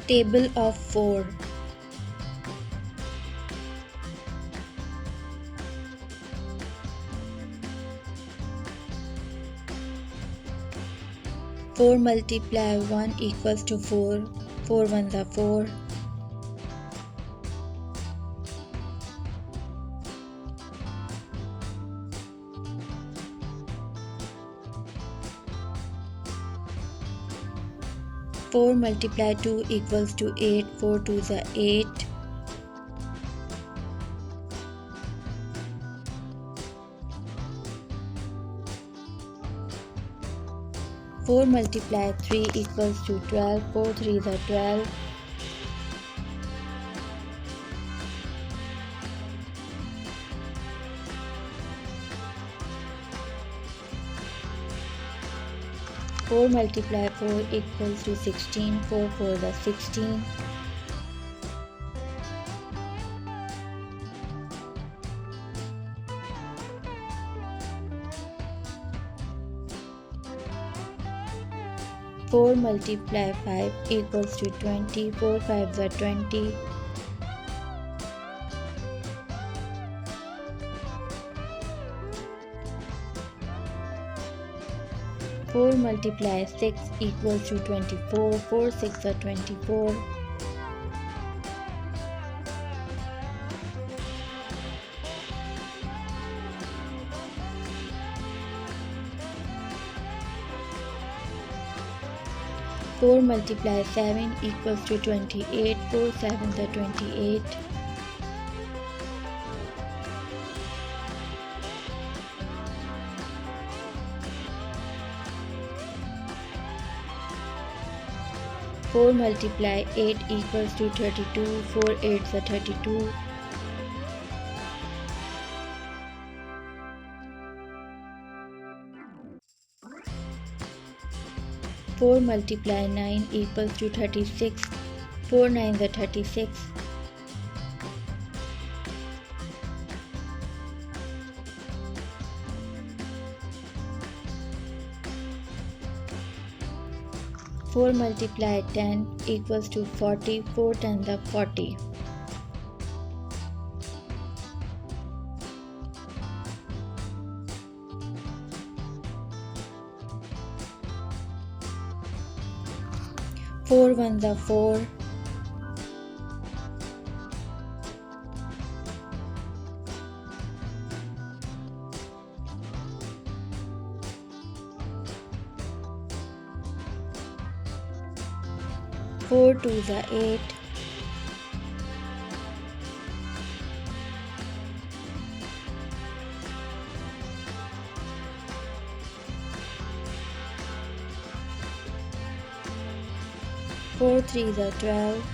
Table of 4. 4 multiply 1 equals to 4. 4 ones are 4. 4 multiply 2 equals to 8. 4 twos are 8. 4 multiply 3 equals to 12. 4 threes are 12. 4 multiply 4 equals to 16. 4 fours are 16. 4 multiply 5 equals to 20. 4 fives are 20. 4 multiply 6 equals to 24. 4 6 are 24. 4 multiply 7 equals to 28. 4 sevens are 28. 4 multiply 8 equals to 32. 4 eights are 32. 4 multiply 9 equals to 36. 4 nines are 36. 4 multiply 10 equals to 40. 4 tens are 40. 4 ones are 4. 4 twos are 8. 4 threes are 12.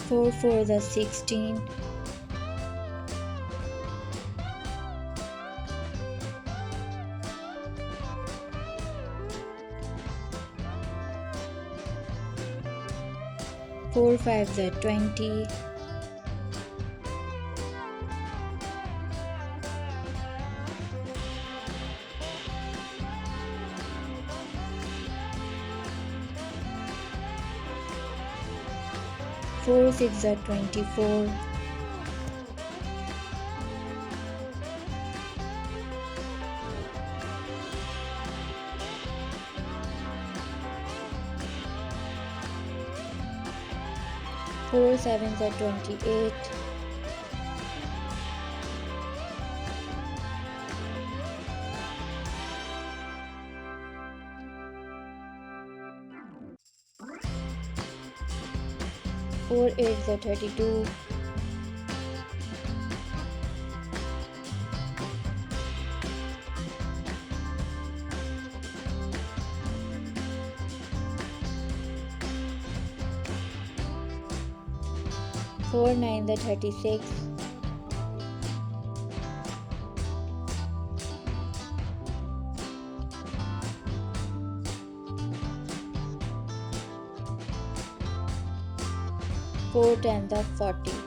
4 fours are 16. 4 fives are 20. 4 sixes are 24. 4 sevens are 28. 4 eights are 32. 4 nines are 36. 4 tens are 40.